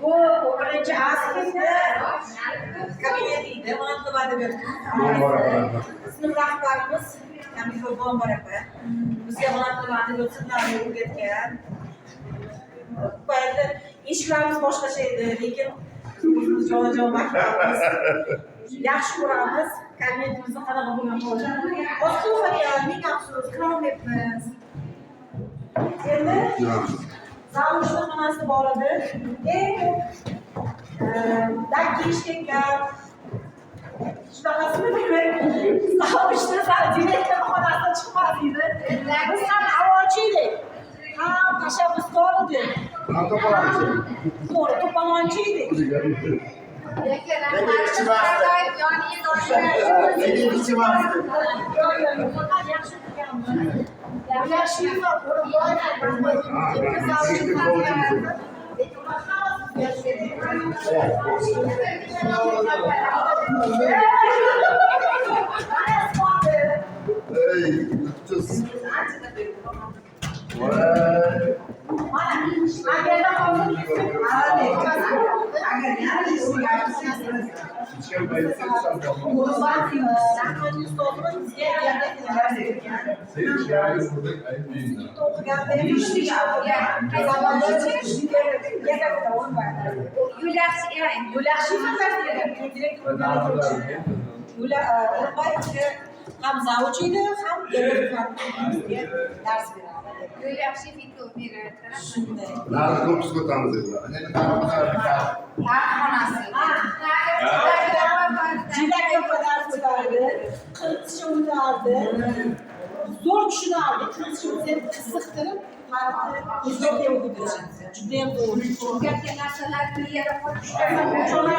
Bu birinchi aslida kabinetida ona nima deb sinf rahbarimiz Kamil Bombar aka bizga ona nima deb o'tsinlarni o'rgatgan. Paytda eshiklarimiz boshqacha edi, lekin o'zimiz joy-joy maktabimiz yaxshi ko'ramiz. Kabinetimizni qanaqa bo'lgan bo'ldi. Ostufaga ming afsus, kirolmayapmiz. Endi zavushni xonasi bor edi. Dakki ishlangan. Shunaqasini bilmayman. Zavushni direktor xonasidan chiqmadi edi. Biz ham avochi edik. Ham tashabbuskor edik. To'g'ri, to'polonchi edik. Ham zavuchiydi, ham bizga dars beradi. Yaxshi video beradi. Shunday. Narx ko'pis ko'tamiz dedilar. Jidak yo'qotar ko'tardi, qirqishni o'tardi, zo'r tushunardi, qirqishni qiziqtirib, o'zbek o'qitdi. Judayam zo'r. Gapga narsalarni yerga qo'yib Cho'la